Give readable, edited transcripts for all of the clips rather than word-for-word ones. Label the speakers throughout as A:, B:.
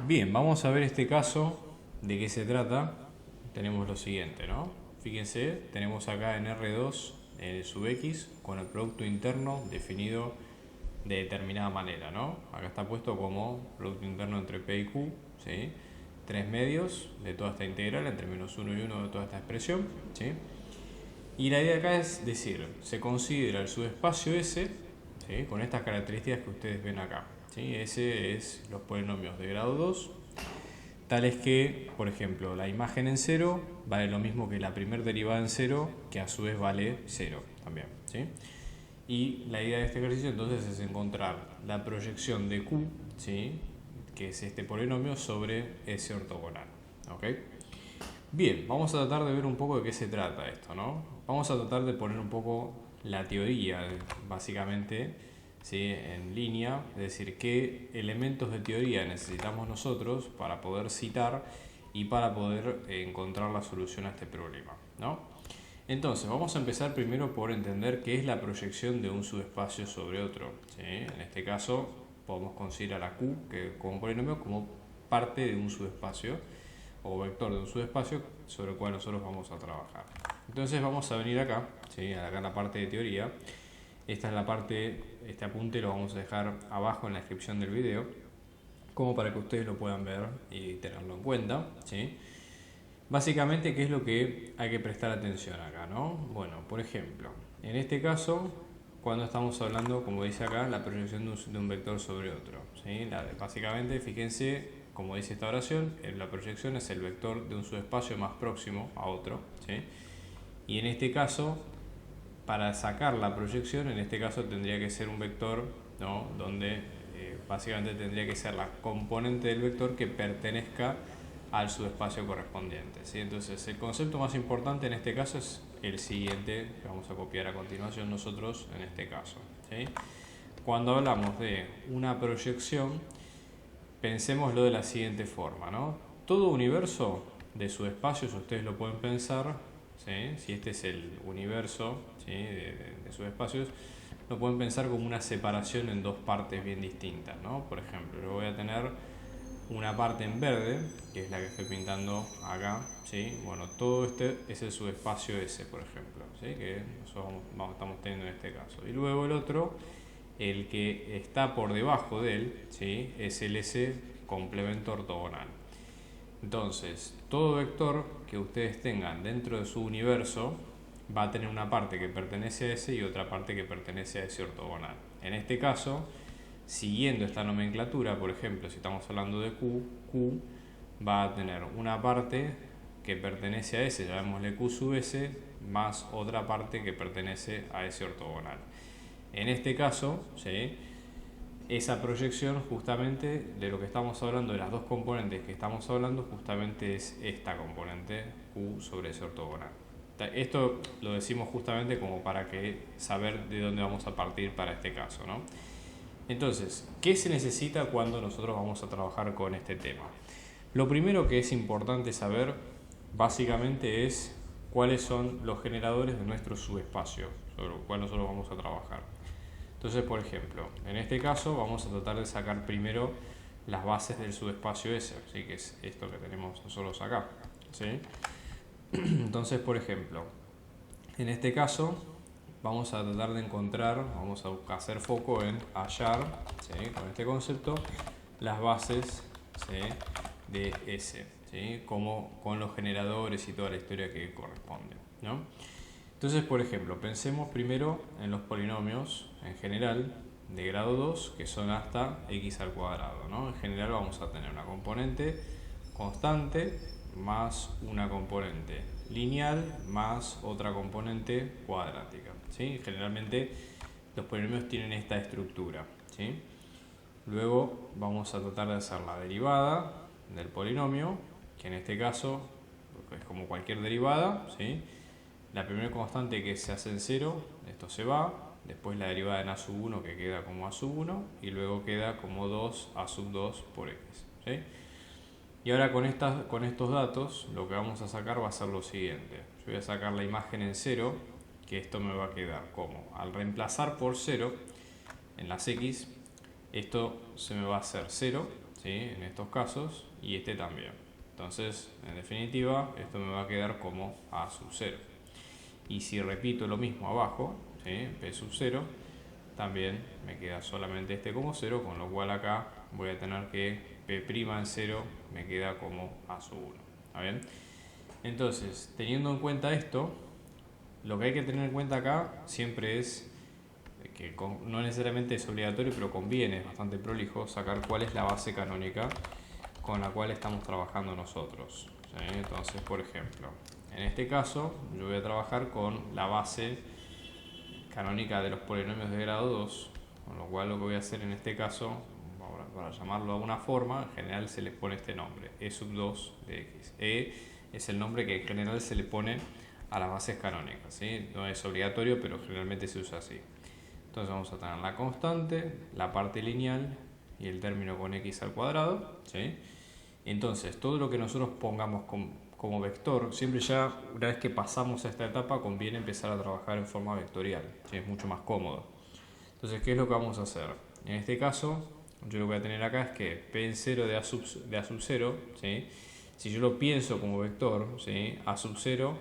A: Bien, vamos a ver este caso, de qué se trata. Tenemos lo siguiente, ¿no? Fíjense, tenemos acá en R2 sub X con el producto interno definido de determinada manera, ¿no? Acá está puesto como producto interno entre P y Q, ¿sí? Tres medios de toda esta integral entre menos 1 y 1 de toda esta expresión, ¿sí? Y la idea acá es decir, se considera el subespacio S, ¿sí? Con estas características que ustedes ven acá, ¿sí? S es los polinomios de grado 2, tales que, por ejemplo, la imagen en cero vale lo mismo que la primer derivada en cero, que a su vez vale 0 también, ¿sí? Y la idea de este ejercicio entonces es encontrar la proyección de Q, ¿sí? Que es este polinomio, sobre S ortogonal, ¿ok? Bien, vamos a tratar de ver un poco de qué se trata esto, ¿no? Vamos a tratar de poner un poco la teoría, básicamente, ¿sí? En línea, es decir, qué elementos de teoría necesitamos nosotros para poder citar y para poder encontrar la solución a este problema, ¿no? Entonces, vamos a empezar primero por entender qué es la proyección de un subespacio sobre otro, ¿sí? En este caso, podemos considerar a Q que como polinomio como parte de un subespacio o vector de un subespacio sobre el cual nosotros vamos a trabajar. Entonces vamos a venir acá, ¿sí? Acá en la parte de teoría. Esta es la parte, este apunte lo vamos a dejar abajo en la descripción del video, como para que ustedes lo puedan ver y tenerlo en cuenta, ¿sí? Básicamente, ¿qué es lo que hay que prestar atención acá, ¿no? Bueno, por ejemplo, en este caso, cuando estamos hablando, como dice acá, la proyección de un vector sobre otro, ¿sí? Básicamente, fíjense, como dice esta oración, la proyección es el vector de un subespacio más próximo a otro, ¿sí? Y en este caso, para sacar la proyección, en este caso tendría que ser un vector, ¿no? Donde básicamente tendría que ser la componente del vector que pertenezca al subespacio correspondiente, ¿sí? Entonces el concepto más importante en este caso es el siguiente, que vamos a copiar a continuación nosotros en este caso, ¿sí? Cuando hablamos de una proyección, pensémoslo de la siguiente forma, ¿no? Todo universo de subespacios ustedes lo pueden pensar, ¿sí? Si este es el universo, ¿sí? de subespacios, lo pueden pensar como una separación en dos partes bien distintas, ¿no? Por ejemplo, yo voy a tener una parte en verde, que es la que estoy pintando acá, ¿sí? Bueno, todo este es el subespacio S, por ejemplo, ¿sí? Que nosotros estamos teniendo en este caso. Y luego el otro, el que está por debajo de él, ¿sí? Es el S complemento ortogonal. Entonces, todo vector que ustedes tengan dentro de su universo va a tener una parte que pertenece a S y otra parte que pertenece a S ortogonal. En este caso, siguiendo esta nomenclatura, por ejemplo, si estamos hablando de Q, Q va a tener una parte que pertenece a S, llamémosle Q sub S, más otra parte que pertenece a S ortogonal. En este caso, ¿sí? Esa proyección justamente de lo que estamos hablando, de las dos componentes que estamos hablando, justamente es esta componente Q sobre S ortogonal. Esto lo decimos justamente como para que saber de dónde vamos a partir para este caso, ¿no? Entonces, ¿qué se necesita cuando nosotros vamos a trabajar con este tema? Lo primero que es importante saber, básicamente, es cuáles son los generadores de nuestro subespacio sobre el cual nosotros vamos a trabajar. Entonces, por ejemplo, en este caso vamos a tratar de sacar primero las bases del subespacio S, ¿sí? Que es esto que tenemos nosotros acá, ¿sí? Entonces, por ejemplo, en este caso vamos a tratar de encontrar, vamos a hacer foco en hallar, ¿sí? Con este concepto, las bases, ¿sí? De S, ¿sí? Como con los generadores y toda la historia que corresponde, ¿no? Entonces, por ejemplo, pensemos primero en los polinomios en general de grado 2 que son hasta x al cuadrado, ¿no? En general vamos a tener una componente constante más una componente lineal más otra componente cuadrática, ¿sí? Generalmente los polinomios tienen esta estructura, ¿sí? Luego vamos a tratar de hacer la derivada del polinomio, que en este caso es como cualquier derivada, ¿sí? La primera constante que se hace en 0, esto se va, después la derivada en a sub 1 que queda como a sub 1 y luego queda como 2 a sub 2 por x, ¿sí? Y ahora con estos datos lo que vamos a sacar va a ser lo siguiente. Yo voy a sacar la imagen en 0, que esto me va a quedar como, al reemplazar por 0 en las x, esto se me va a hacer 0, ¿sí? En estos casos, y este también. Entonces, en definitiva, esto me va a quedar como A sub 0. Y si repito lo mismo abajo, ¿sí? P sub 0, también me queda solamente este como 0, con lo cual acá voy a tener que P' en 0 me queda como A sub 1. ¿Está bien? Entonces, teniendo en cuenta esto, lo que hay que tener en cuenta acá siempre es que no necesariamente es obligatorio, pero conviene, es bastante prolijo, sacar cuál es la base canónica con la cual estamos trabajando nosotros. ¿Sí? Entonces, por ejemplo, en este caso yo voy a trabajar con la base canónica de los polinomios de grado 2, con lo cual lo que voy a hacer en este caso, para llamarlo de alguna forma, en general se le pone este nombre, E sub 2 de x. E es el nombre que en general se le pone a las bases canónicas, ¿sí? No es obligatorio, pero generalmente se usa así. Entonces vamos a tener la constante, la parte lineal y el término con x al cuadrado, ¿sí? Entonces, todo lo que nosotros pongamos como vector, siempre ya una vez que pasamos a esta etapa conviene empezar a trabajar en forma vectorial, ¿sí? Es mucho más cómodo. Entonces, ¿qué es lo que vamos a hacer? En este caso, yo lo que voy a tener acá es que P en 0 de A sub 0, ¿sí? Si yo lo pienso como vector, ¿sí? A sub 0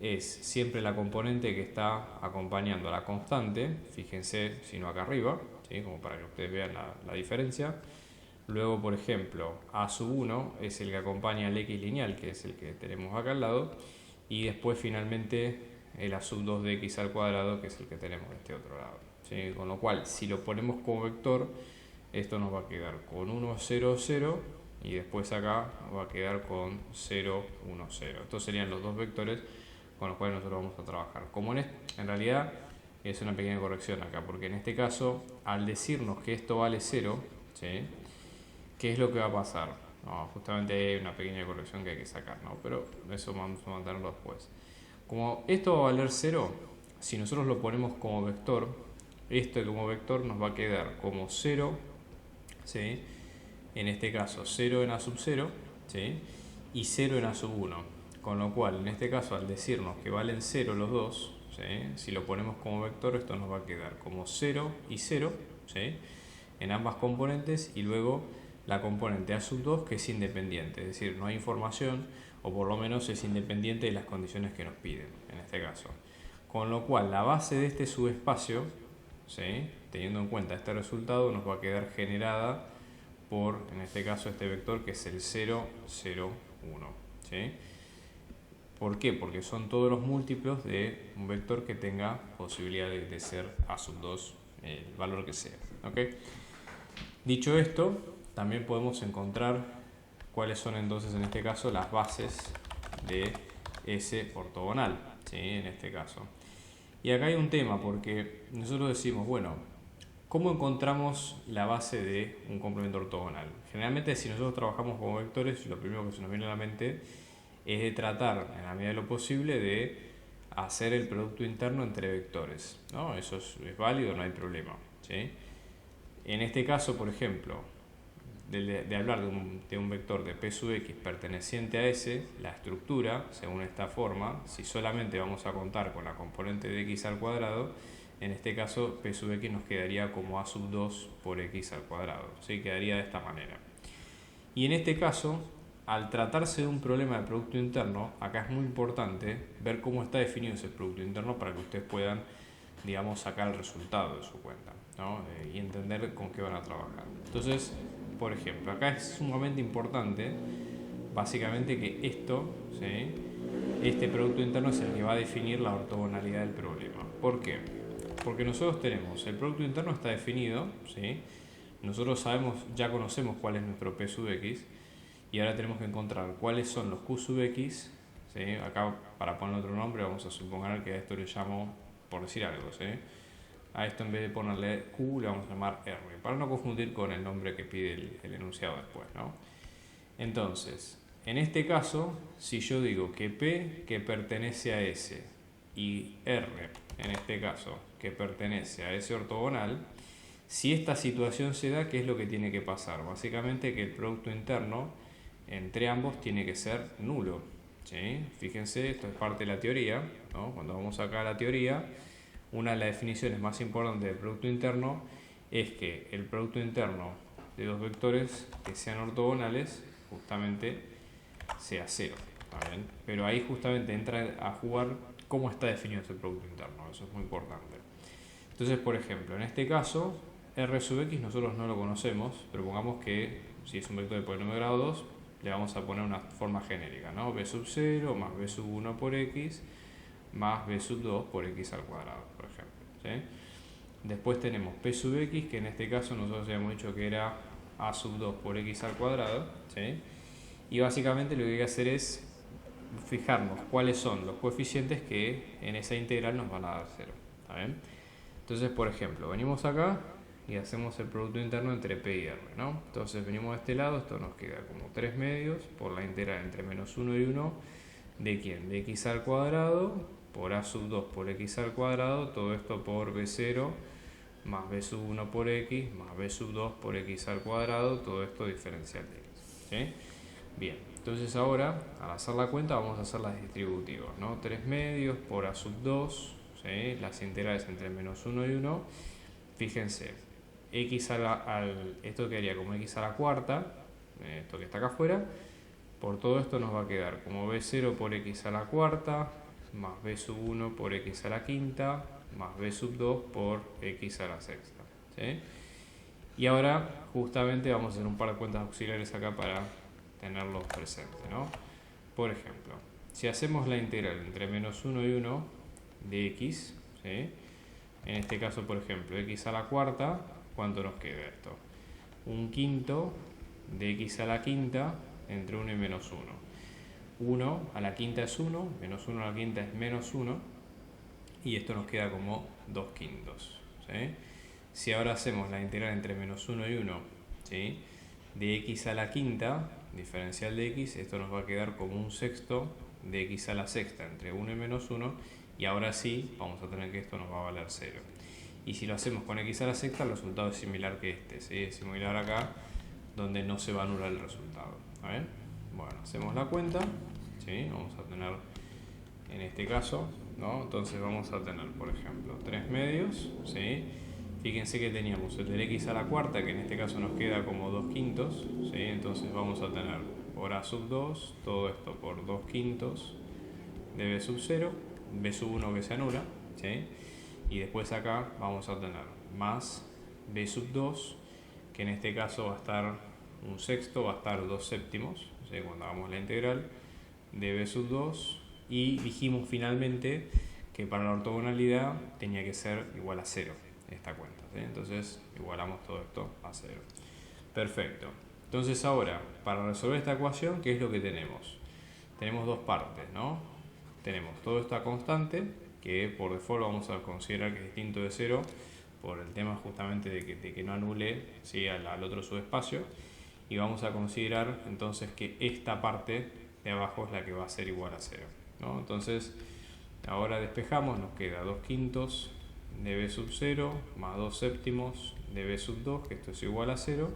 A: es siempre la componente que está acompañando a la constante, fíjense, sino acá arriba, ¿sí? Como para que ustedes vean la diferencia. Luego, por ejemplo, A sub 1 es el que acompaña al x lineal, que es el que tenemos acá al lado, y después finalmente el A sub 2 de x al cuadrado, que es el que tenemos de este otro lado, ¿sí? Con lo cual, si lo ponemos como vector, esto nos va a quedar con 1, 0, 0, y después acá va a quedar con 0, 1, 0. Estos serían los dos vectores con los cuales nosotros vamos a trabajar. Como en realidad es una pequeña corrección acá, porque en este caso, al decirnos que esto vale 0, ¿sí? ¿Qué es lo que va a pasar? No, justamente hay una pequeña corrección que hay que sacar, ¿no? Pero eso vamos a mantenerlo después. Como esto va a valer 0, si nosotros lo ponemos como vector, esto como vector nos va a quedar como 0, ¿sí? En este caso 0 en A sub 0, ¿sí? Y 0 en A sub 1. Con lo cual, en este caso, al decirnos que valen 0 los dos, ¿sí? Si lo ponemos como vector, esto nos va a quedar como 0 y 0, ¿sí? En ambas componentes, y luego la componente A sub 2 que es independiente, es decir, no hay información, o por lo menos es independiente de las condiciones que nos piden, en este caso. Con lo cual, la base de este subespacio, ¿sí? Teniendo en cuenta este resultado, nos va a quedar generada por, en este caso, este vector que es el 0, 0, 1. ¿Sí? ¿Por qué? Porque son todos los múltiplos de un vector que tenga posibilidad de ser A sub 2, el valor que sea. ¿Okay? Dicho esto, también podemos encontrar cuáles son entonces en este caso las bases de ese ortogonal, ¿sí? En este caso. Y acá hay un tema, porque nosotros decimos, bueno, ¿cómo encontramos la base de un complemento ortogonal? Generalmente, si nosotros trabajamos con vectores, lo primero que se nos viene a la mente es de tratar, en la medida de lo posible, de hacer el producto interno entre vectores, ¿no? Eso es válido, no hay problema, ¿sí? En este caso, por ejemplo, de hablar de un vector de P sub x perteneciente a S, la estructura, según esta forma, si solamente vamos a contar con la componente de x al cuadrado, en este caso P sub x nos quedaría como A sub 2 por x al cuadrado, ¿sí? Quedaría de esta manera. Y en este caso, al tratarse de un problema de producto interno, acá es muy importante ver cómo está definido ese producto interno para que ustedes puedan, digamos, sacar el resultado de su cuenta, ¿no? Y entender con qué van a trabajar. Entonces, por ejemplo, acá es sumamente importante, básicamente, que esto, ¿sí? Este producto interno es el que va a definir la ortogonalidad del problema. ¿Por qué? Porque nosotros tenemos, el producto interno está definido, ¿sí? Nosotros sabemos, ya conocemos cuál es nuestro P sub x, y ahora tenemos que encontrar cuáles son los Q sub x, ¿sí? Acá, para poner otro nombre, vamos a suponer que a esto le llamo, por decir algo, ¿sí? A esto, en vez de ponerle Q, le vamos a llamar R, para no confundir con el nombre que pide el enunciado después, ¿no? Entonces, en este caso, si yo digo que P que pertenece a S y R, en este caso, que pertenece a S ortogonal, si esta situación se da, ¿qué es lo que tiene que pasar? Básicamente que el producto interno entre ambos tiene que ser nulo, ¿sí? Fíjense, esto es parte de la teoría, ¿no? Cuando vamos acá a la teoría, una de las definiciones más importantes del producto interno es que el producto interno de dos vectores que sean ortogonales justamente sea 0. ¿Está bien? Pero ahí justamente entra a jugar cómo está definido ese producto interno. Eso es muy importante. Entonces, por ejemplo, en este caso, R sub x nosotros no lo conocemos, pero pongamos que si es un vector de polinomio de grado 2, le vamos a poner una forma genérica, ¿no? B sub 0 más B sub 1 por x más B sub 2 por x al cuadrado, por ejemplo. ¿Sí? Después tenemos P sub x, que en este caso nosotros habíamos dicho que era A sub 2 por x al cuadrado. ¿Sí? Y básicamente lo que hay que hacer es fijarnos cuáles son los coeficientes que en esa integral nos van a dar 0. ¿Está bien? Entonces, por ejemplo, venimos acá y hacemos el producto interno entre P y R, ¿no? Entonces venimos de este lado, esto nos queda como 3 medios por la integral entre menos 1 y 1 de ¿quién? De x al cuadrado por A sub 2 por x al cuadrado, todo esto por B0 más B sub 1 por x más B sub 2 por x al cuadrado, todo esto diferencial de x. ¿Sí? Bien, entonces ahora al hacer la cuenta vamos a hacer las distributivas, ¿no? 3 medios por A sub 2, ¿sí? Las integrales entre menos 1 y 1, fíjense, x esto quedaría como x a la cuarta, esto que está acá afuera, por todo esto nos va a quedar como B0 por x a la cuarta, más B sub 1 por x a la quinta, más B sub 2 por x a la sexta. ¿Sí? Y ahora justamente vamos a hacer un par de cuentas auxiliares acá para tenerlos presentes, ¿no? Por ejemplo, si hacemos la integral entre menos 1 y 1 de x, ¿sí? En este caso, por ejemplo, x a la cuarta, ¿cuánto nos queda esto? Un quinto de x a la quinta entre 1 y menos 1. 1 a la quinta es 1, menos 1 a la quinta es menos 1, y esto nos queda como 2 quintos. ¿Sí? Si ahora hacemos la integral entre menos 1 y 1, ¿sí? De x a la quinta, diferencial de x, esto nos va a quedar como un sexto de x a la sexta entre 1 y menos 1, y ahora sí vamos a tener que esto nos va a valer 0. Y si lo hacemos con x a la sexta, el resultado es similar que este, ¿sí? Es similar acá, donde no se va a anular el resultado. ¿Vale? Bueno, hacemos la cuenta, ¿sí? Vamos a tener, en este caso, ¿no? Entonces vamos a tener, por ejemplo, 3 medios, ¿sí? Fíjense que teníamos el del x a la cuarta, que en este caso nos queda como 2 quintos, ¿sí? Entonces vamos a tener por A sub 2, todo esto por 2 quintos de B sub 0, B sub 1 que se anula, ¿sí? Y después acá vamos a tener más B sub 2, que en este caso va a estar un sexto, va a estar 2 séptimos, ¿sí? Cuando hagamos la integral de B sub 2, y dijimos finalmente que para la ortogonalidad tenía que ser igual a 0 esta cuenta, ¿sí? Entonces igualamos todo esto a 0. Perfecto. Entonces ahora, para resolver esta ecuación, ¿qué es lo que tenemos? Tenemos dos partes, ¿no? Tenemos toda esta constante, que por default vamos a considerar que es distinto de 0, por el tema justamente de que no anule, ¿sí? al otro subespacio, y vamos a considerar entonces que esta parte de abajo es la que va a ser igual a 0, ¿no? Entonces ahora despejamos, nos queda 2 quintos de B sub 0 más 2 séptimos de B sub 2, que esto es igual a 0.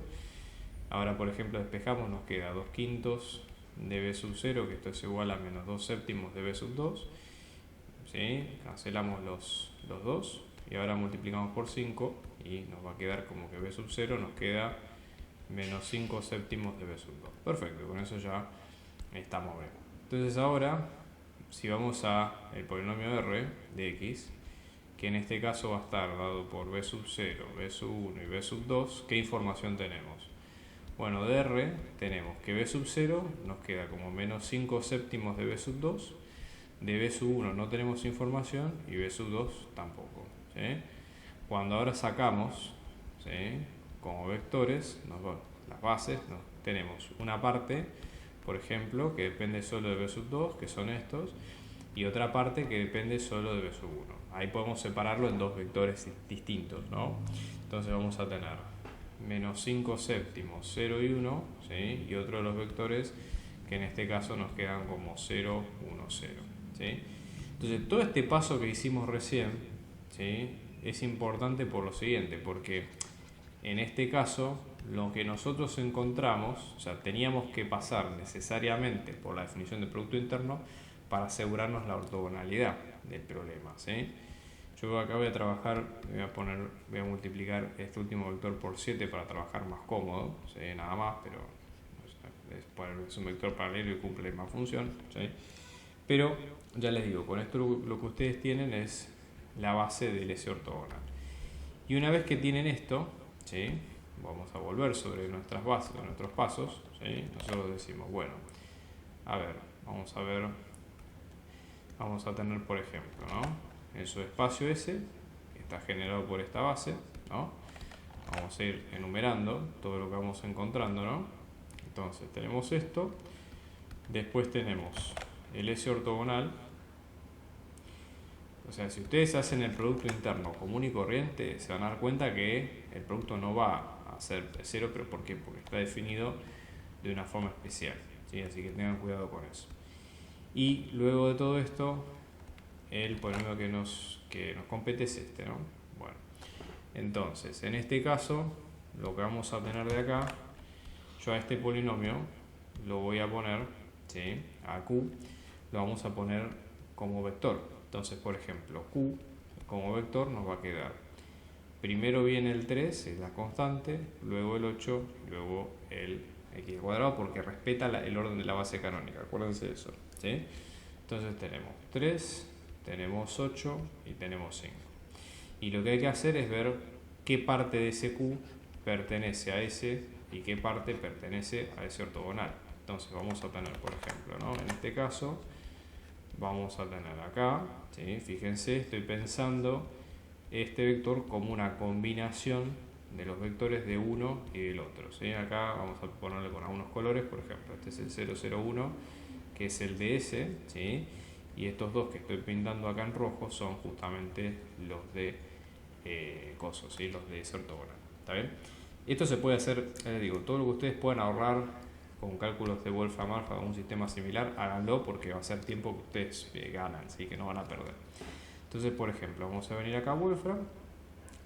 A: Ahora, por ejemplo, despejamos, nos queda 2 quintos de B sub 0, que esto es igual a menos 2 séptimos de B sub 2. ¿Sí? Cancelamos los 2 y ahora multiplicamos por 5 y nos va a quedar como que B sub 0 nos queda menos 5 séptimos de B sub 2. Perfecto, con eso ya estamos bien. Entonces ahora, si vamos a el polinomio R de x, que en este caso va a estar dado por B sub 0, B sub 1 y B sub 2, ¿qué información tenemos? Bueno, de R tenemos que B sub 0 nos queda como menos 5 séptimos de B sub 2, de B sub 1 no tenemos información y B sub 2 tampoco. ¿Sí? Cuando ahora sacamos, ¿sí? Como vectores, las bases, tenemos una parte, por ejemplo, que depende solo de B sub 2, que son estos, y otra parte que depende solo de B sub 1. Ahí podemos separarlo en dos vectores distintos, ¿no? Entonces vamos a tener menos 5 séptimos, 0 y 1, ¿sí? Y otro de los vectores que en este caso nos quedan como 0, 1, 0. ¿Sí? Entonces todo este paso que hicimos recién, ¿sí? Es importante por lo siguiente, porque en este caso lo que nosotros encontramos, o sea, teníamos que pasar necesariamente por la definición de producto interno para asegurarnos la ortogonalidad del problema, ¿sí? Yo acá voy a trabajar, voy a multiplicar este último vector por 7 para trabajar más cómodo, ¿sí? Nada más, pero es un vector paralelo y cumple la misma función, ¿sí? Pero ya les digo, con esto lo que ustedes tienen es la base del S ortogonal. Y una vez que tienen esto, ¿sí? Vamos a volver sobre nuestras bases, nuestros pasos, ¿sí? Nosotros decimos, bueno, a ver, vamos a tener, por ejemplo, ¿no? En su espacio S, que está generado por esta base, ¿no? Vamos a ir enumerando todo lo que vamos encontrando, ¿no? Entonces tenemos esto, después tenemos el S ortogonal. O sea, si ustedes hacen el producto interno común y corriente, se van a dar cuenta que el producto no va a ser 0, pero ¿por qué? Porque está definido de una forma especial, ¿sí? Así que tengan cuidado con eso. Y luego de todo esto, el polinomio que nos compete es este, ¿no? Bueno, entonces, en este caso, lo que vamos a tener de acá, yo a este polinomio lo voy a poner, ¿sí? A Q, lo vamos a poner como vector. Entonces, por ejemplo, Q como vector nos va a quedar, primero viene el 3, es la constante, luego el 8, luego el x al cuadrado, porque respeta el orden de la base canónica, acuérdense de eso, ¿sí? Entonces tenemos 3, tenemos 8 y tenemos 5. Y lo que hay que hacer es ver qué parte de ese Q pertenece a ese y qué parte pertenece a ese ortogonal. Entonces vamos a tener, por ejemplo, ¿no? En este caso vamos a tener acá, ¿sí? Fíjense, estoy pensando este vector como una combinación de los vectores de uno y del otro, ¿sí? Acá vamos a ponerle con algunos colores, por ejemplo, este es el 001, que es el de S, ¿sí? Y estos dos que estoy pintando acá en rojo son justamente los de cosos, ¿sí? Los de ese ortogonal, ¿está bien? Esto se puede hacer, les digo, todo lo que ustedes puedan ahorrar con cálculos de Wolfram-Alpha o un sistema similar, háganlo porque va a ser tiempo que ustedes ganan, ¿sí? Que no van a perder. Entonces, por ejemplo, vamos a venir acá a Wolfram,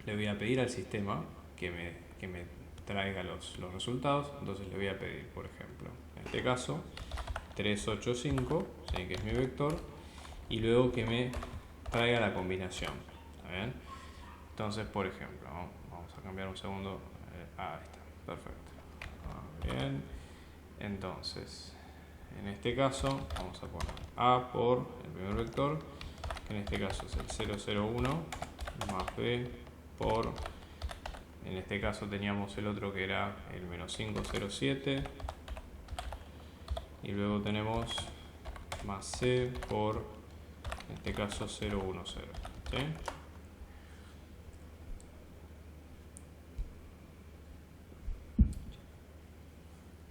A: le voy a pedir al sistema que me traiga los resultados. Entonces le voy a pedir, por ejemplo, en este caso 385, ¿sí? Que es mi vector, y luego que me traiga la combinación, ¿está bien? Entonces, por ejemplo, vamos a cambiar un segundo, ahí está, perfecto, bien. Entonces, en este caso vamos a poner A por el primer vector, que en este caso es el 001, más B por, en este caso teníamos el otro que era el menos 507, y luego tenemos más C por, en este caso 010, ¿sí?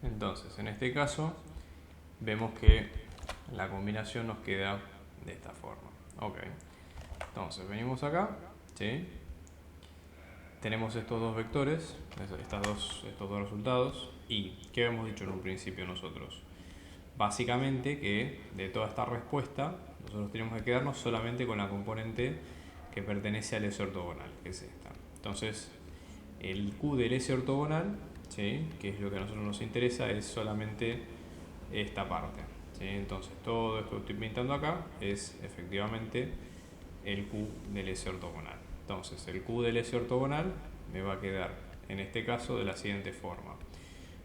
A: Entonces, en este caso vemos que la combinación nos queda de esta forma. Ok, entonces venimos acá, ¿sí? Tenemos estos dos vectores, estos dos resultados. ¿Y qué habíamos dicho en un principio nosotros? Básicamente que de toda esta respuesta nosotros tenemos que quedarnos solamente con la componente que pertenece al S ortogonal, que es esta. Entonces, el Q del S ortogonal, ¿sí? Que es lo que a nosotros nos interesa, es solamente esta parte, ¿sí? Entonces, todo esto que estoy pintando acá es efectivamente el Q del S ortogonal. Entonces, el Q del S ortogonal me va a quedar, en este caso, de la siguiente forma.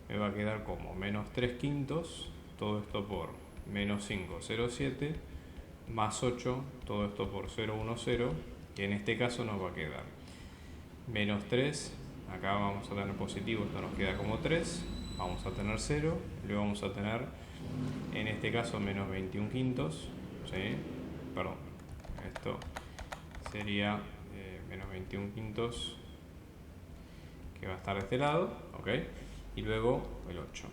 A: Me va a quedar como menos 3 quintos, todo esto por menos 507, más 8, todo esto por 010, que en este caso nos va a quedar menos 3, acá vamos a tener positivo, esto nos queda como 3, vamos a tener 0, luego vamos a tener, en este caso, menos 21 quintos, ¿sí? Perdón, esto sería menos 21 quintos, que va a estar de este lado, ¿ok? Y luego el 8.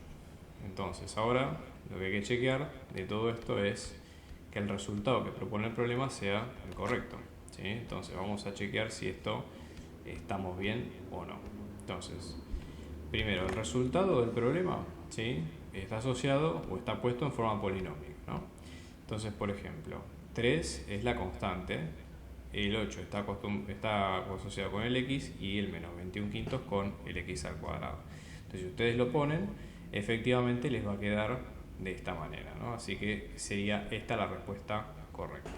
A: Entonces, ahora lo que hay que chequear de todo esto es que el resultado que propone el problema sea el correcto, ¿sí? Entonces, vamos a chequear si esto estamos bien o no. Entonces, primero, el resultado del problema, ¿sí? Está asociado o está puesto en forma polinómica, ¿no? Entonces, por ejemplo, 3 es la constante, el 8 está asociado con el x y el menos 21 quintos con el x al cuadrado. Entonces, si ustedes lo ponen, efectivamente les va a quedar de esta manera, ¿no? Así que sería esta la respuesta correcta.